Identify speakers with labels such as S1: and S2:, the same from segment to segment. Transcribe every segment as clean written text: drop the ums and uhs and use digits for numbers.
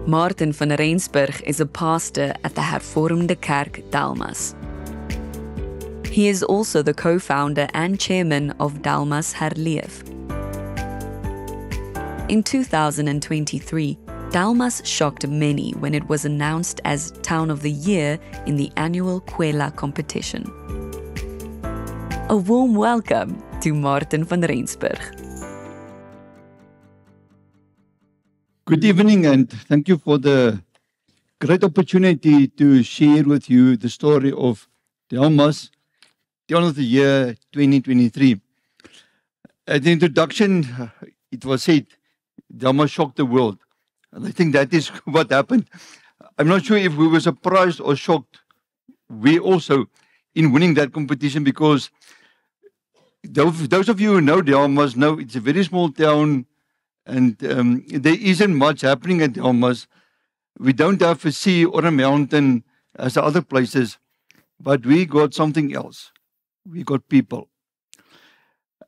S1: Martin van Rensburg is a pastor at the Hervormde Kerk Delmas. He is also the co-founder and chairman of Delmas Herleef. In 2023, Delmas shocked many when it was announced as Town of the Year in the annual Kwela competition. A warm welcome to Martin van Rensburg.
S2: Good evening, and thank you for the great opportunity to share with you the story of Delmas, Town of the Year 2023. At the introduction, it was said, Delmas shocked the world. And I think that is what happened. I'm not sure if we were surprised or shocked. We also in winning that competition, because those of you who know Delmas know it's a very small town, and there isn't much happening at Delmas. We don't have a sea or a mountain as the other places, but we got something else. We got people.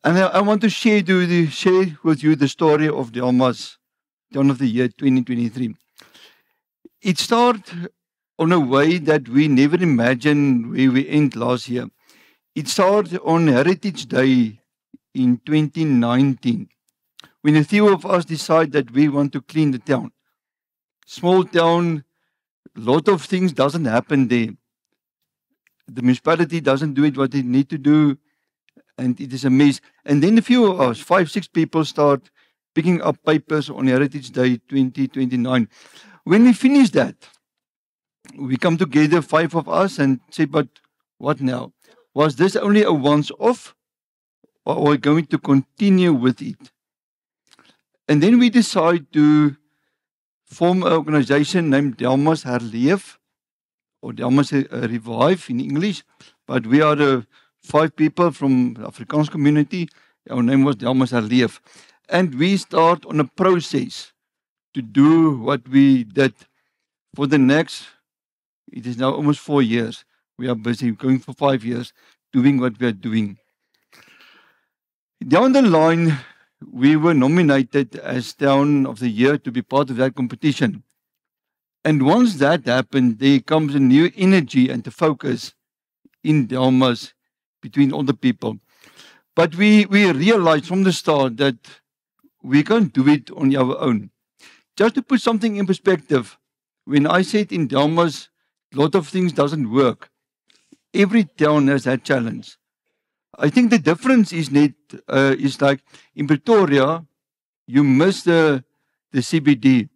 S2: And I want to share with you the story of Delmas, Town of the Year 2023. It started on a way that we never imagined where we end last year. It started on Heritage Day in 2019. When a few of us decide that we want to clean the town. Small town, a lot of things doesn't happen there. The municipality doesn't do it what it need to do, and it is a mess. And then a few of us, 5, 6 people, start picking up papers on Heritage Day 2029. When we finish that, we come together, 5 of us, and say, but what now? Was this only a once-off, or are we going to continue with it? And then we decide to form an organization named Delmas Herleef, or Delmas Revive in English. But we are the 5 people from the Afrikaans community. Our name was Delmas Herleef. And we start on a process to do what we did for the next, it is now almost 4 years. We are busy going for 5 years doing what we are doing. Down the line, we were nominated as Town of the Year to be part of that competition. And once that happened, there comes a new energy and a focus in Delmas between all the people. But we realized from the start that we can't do it on our own. Just to put something in perspective, when I said in Delmas, a lot of things doesn't work. Every town has that challenge. I think the difference is like in Pretoria, you miss the CBD.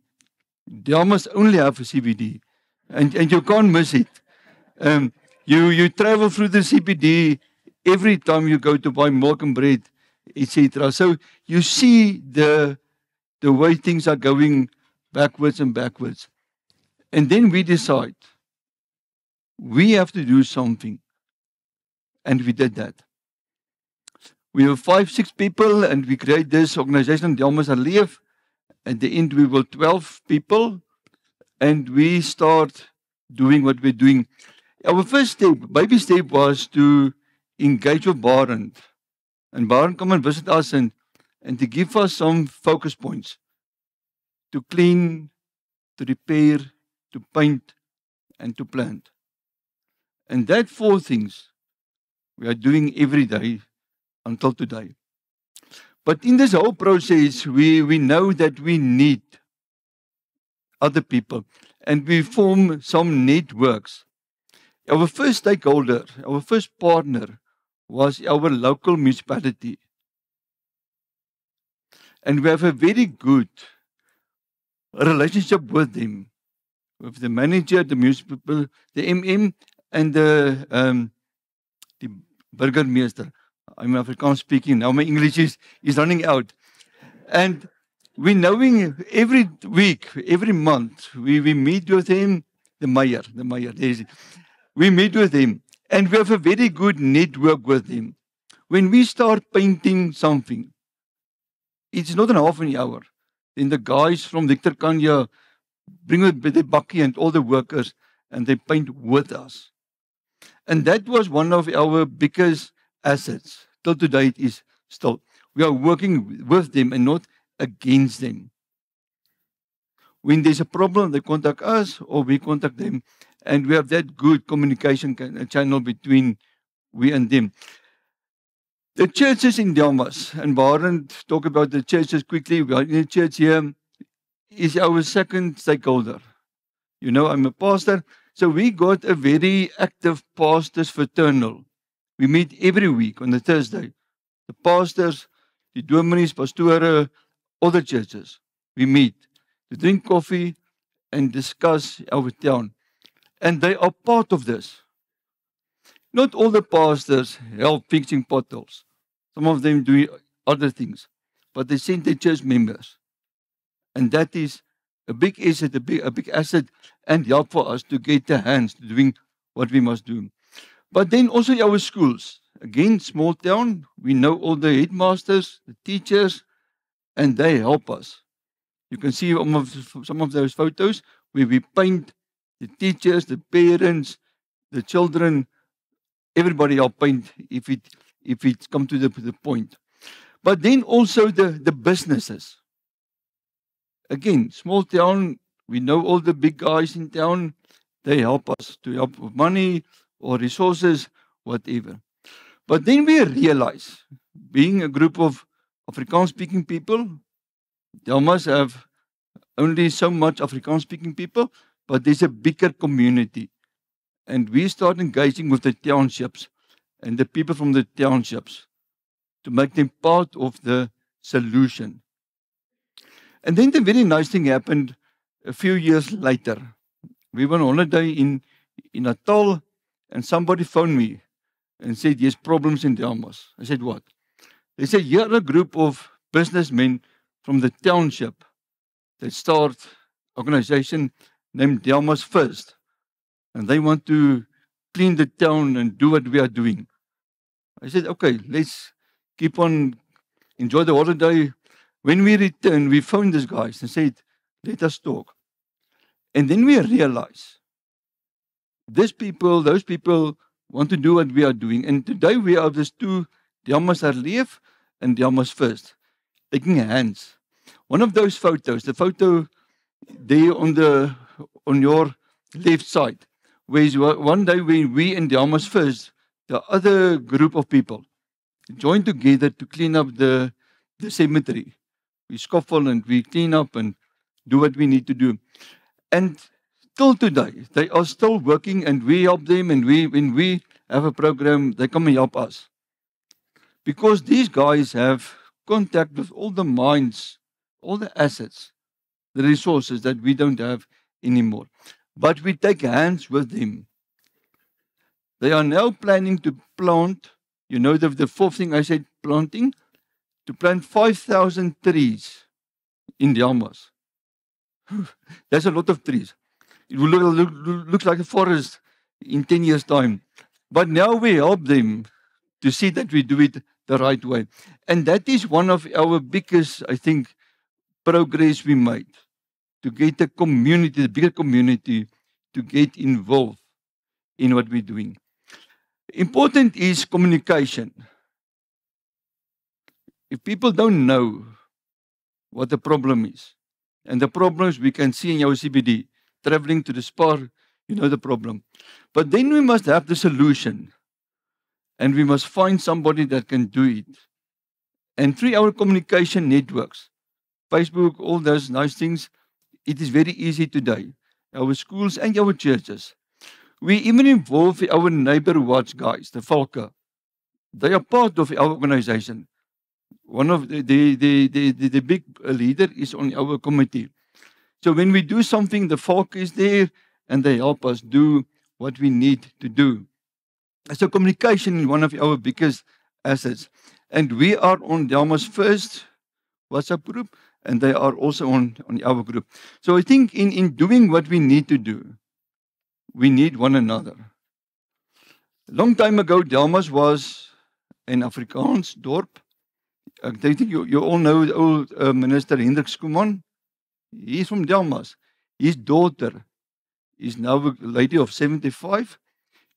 S2: Delmas only have a CBD, and you can't miss it. You travel through the CBD every time you go to buy milk and bread, etc. So you see the way things are going backwards and backwards. And then we decide we have to do something, and we did that. We were 5, 6 people, and we created this organization, Delmas Herleef. At the end, we were 12 people, and we start doing what we're doing. Our first step, baby step, was to engage with Barend. And Barend come and visit us and to give us some focus points. To clean, to repair, to paint, and to plant. And that 4 things we are doing every day until today. But in this whole process, we know that we need other people, and we form some networks. Our first stakeholder, our first partner, was our local municipality. And we have a very good relationship with them, with the manager, the municipal, the MM, and the burgemeester. I'm Afrikaans speaking now. My English is running out. And we knowing every week, every month, we meet with him, the mayor, we meet with him, and we have a very good network with him. When we start painting something, it's not an half an hour. Then the guys from Victor Kanya bring the bakkie and all the workers, and they paint with us. And that was one of our biggest assets. Till today it is still. We are working with them and not against them. When there's a problem, they contact us or we contact them. And we have that good communication channel between we and them. The churches in Delmas, and Baron talk about the churches quickly. We are in a church here, is our second stakeholder. You know, I'm a pastor, so we got a very active pastors fraternal. We meet every week on the Thursday. The pastors, the dominees, pastoren, all the churches. We meet to drink coffee and discuss our town. And they are part of this. Not all the pastors help fixing potholes. Some of them do other things. But they send their church members. And that is a big asset, a big asset and help for us to get the hands to doing what we must do. But then also our schools. Again, small town, we know all the headmasters, the teachers, and they help us. You can see some of those photos where we paint the teachers, the parents, the children, everybody help paint if it comes to the point. But then also the businesses. Again, small town, we know all the big guys in town, they help us to help with money or resources, whatever. But then we realize, being a group of Afrikaans-speaking people, they must have only so much Afrikaans-speaking people, but there's a bigger community. And we start engaging with the townships and the people from the townships to make them part of the solution. And then the very nice thing happened a few years later. We were on holiday in Natal, and somebody phoned me and said, there's problems in Delmas. I said, what? They said, you're a group of businessmen from the township that start an organization named Delmas First. And they want to clean the town and do what we are doing. I said, okay, let's keep on, enjoy the holiday. When we returned, we phoned these guys and said, let us talk. And then we realized, those people want to do what we are doing. And today we have these two, Delmas Herleef and Delmas First, taking hands. One of those photos, the photo there on your left side, where one day when we and Delmas First, the other group of people, joined together to clean up the cemetery. We scuffle and we clean up and do what we need to do. And till today, they are still working and we help them, and when we have a program, they come and help us. Because these guys have contact with all the mines, all the assets, the resources that we don't have anymore. But we take hands with them. They are now planning to plant, you know, the fourth thing I said, planting, to plant 5,000 trees in Delmas. That's a lot of trees. It will look like a forest in 10 years' time. But now we help them to see that we do it the right way. And that is one of our biggest, I think, progress we made, to get the community, the bigger community, to get involved in what we're doing. Important is communication. If people don't know what the problem is, and the problems we can see in our CBD, traveling to the Spar, you know the problem. But then we must have the solution, and we must find somebody that can do it. And through our communication networks, Facebook, all those nice things, it is very easy today. Our schools and our churches. We even involve our neighbor watch guys, the Valke. They are part of our organization. One of the big leader is on our committee. So when we do something, the Valke is there and they help us do what we need to do. So communication is one of our biggest assets. And we are on Delmas First WhatsApp group, and they are also on our group. So I think in doing what we need to do, we need one another. A long time ago, Delmas was an Afrikaans dorp. I think you all know the old Minister Hendrik Skuman. He's from Delmas. His daughter is now a lady of 75.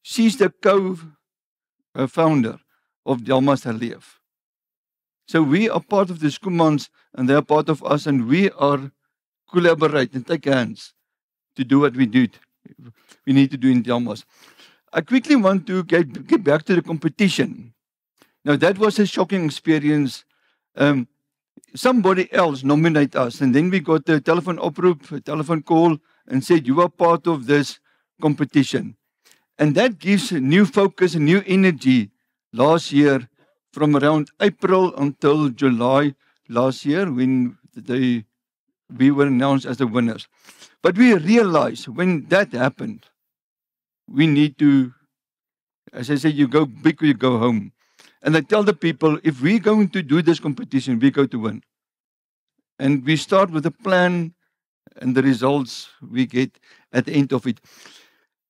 S2: She's the co-founder of Delmas Herleef. So we are part of the Skumans and they are part of us, and we are collaborate and take hands to do what we need to do in Delmas. I quickly want to get back to the competition. Now, that was a shocking experience. Somebody else nominated us, and then we got a telephone oproep, a telephone call, and said, you are part of this competition. And that gives new focus and new energy last year from around April until July last year when we were announced as the winners. But we realized when that happened, we need to, as I said, you go big or you go home. And I tell the people, if we're going to do this competition, we go to win. And we start with a plan and the results we get at the end of it.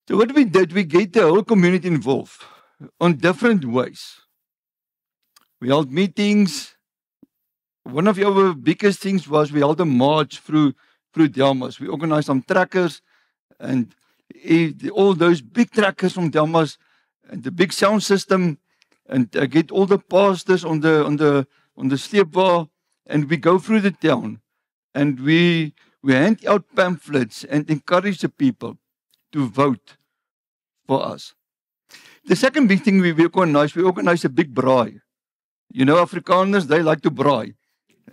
S2: So what we did, we get the whole community involved on different ways. We held meetings. One of our biggest things was we held a march through Delmas. We organized some trackers and all those big trackers from Delmas and the big sound system, and get all the pastors on the sleepwa, and we go through the town and we hand out pamphlets and encourage the people to vote for us. The second big thing we organized a big braai. You know, Afrikaners, they like to braai.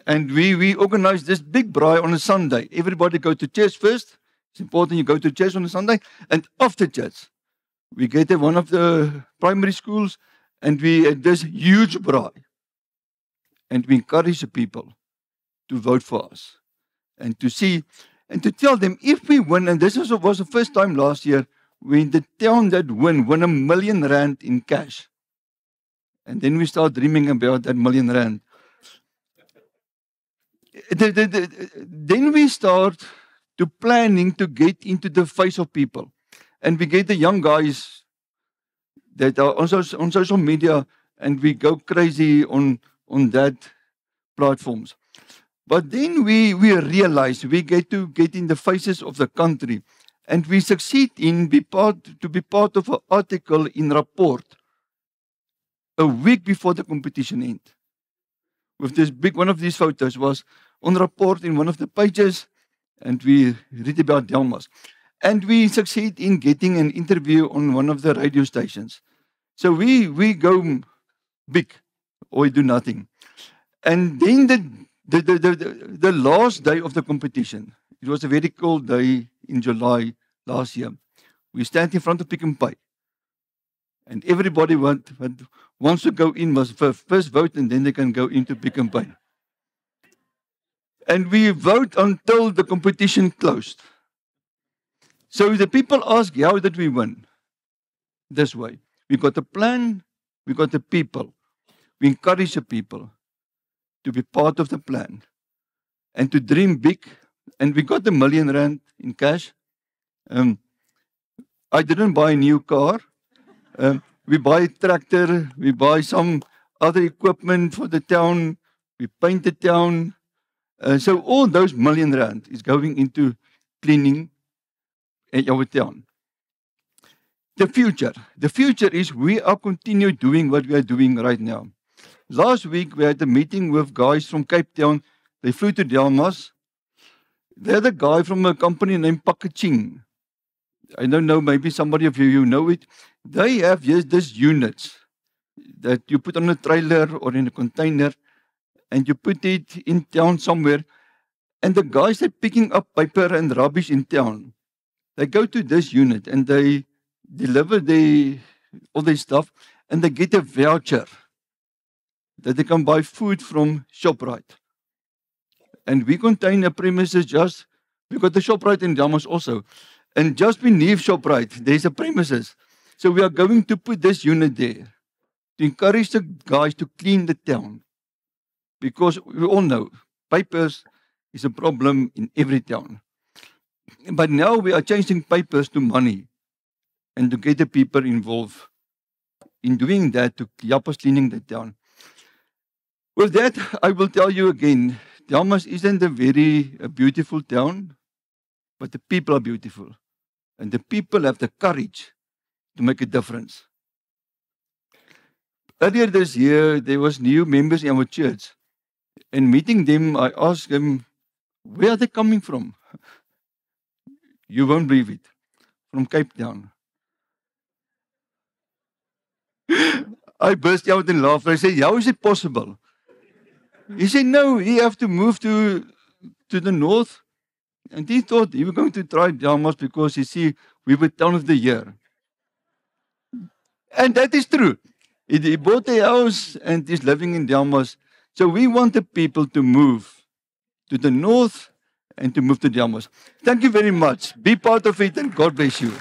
S2: And we organized this big braai on a Sunday. Everybody go to church first. It's important you go to church on a Sunday. And after church, we get to one of the primary schools and we had this huge braai. And we encourage the people to vote for us. And to see, and to tell them, if we win, and this was the first time last year, when the town that won R1 million in cash. And then we start dreaming about that R1 million. Then we start to planning to get into the face of people. And we get the young guys that are on social media, and we go crazy on that platforms. But then we realize we get to get in the faces of the country, and we succeed to be part of an article in Rapport a week before the competition end. With this one of these photos was on Rapport in one of the pages, and we read about Delmas. And we succeed in getting an interview on one of the radio stations. So we go big, or we do nothing. And then the last day of the competition, it was a very cold day in July last year. We stand in front of Pick n Pay. And everybody wants to go in, must first vote, and then they can go into Pick n Pay. And we vote until the competition closed. So the people ask, how did we win? This way. We got a plan, we got the people. We encourage the people to be part of the plan and to dream big. And we got the R1 million in cash. I didn't buy a new car. We buy a tractor, we buy some other equipment for the town, we paint the town. So all those R1 million is going into cleaning our town. The future is we are continue doing what we are doing right now. Last week we had a meeting with guys from Cape Town. They flew to Delmas. They had a guy from a company named Packaging. I don't know, maybe somebody of you know it. They have these units that you put on a trailer or in a container and you put it in town somewhere. And the guys that are picking up paper and rubbish in town, they go to this unit and they deliver all their stuff and they get a voucher that they can buy food from ShopRite. And we contain a premises we got the ShopRite in Delmas also. And just beneath ShopRite, there's a premises. So we are going to put this unit there to encourage the guys to clean the town. Because we all know, papers is a problem in every town. But now we are changing papers to money and to get the people involved in doing that, to help us cleaning the town. With that, I will tell you again, Delmas isn't a very beautiful town, but the people are beautiful. And the people have the courage to make a difference. Earlier this year, there was new members in our church. And meeting them, I asked them, where are they coming from? You won't believe it. From Cape Town. I burst out in laughter. I said, how is it possible? He said, no, you have to move to the north. And he thought he was going to try Delmas because, you see, we were town of the year. And that is true. He bought a house and is living in Delmas. So we want the people to move to the north and to move to Delmas. Thank you very much. Be part of it and God bless you.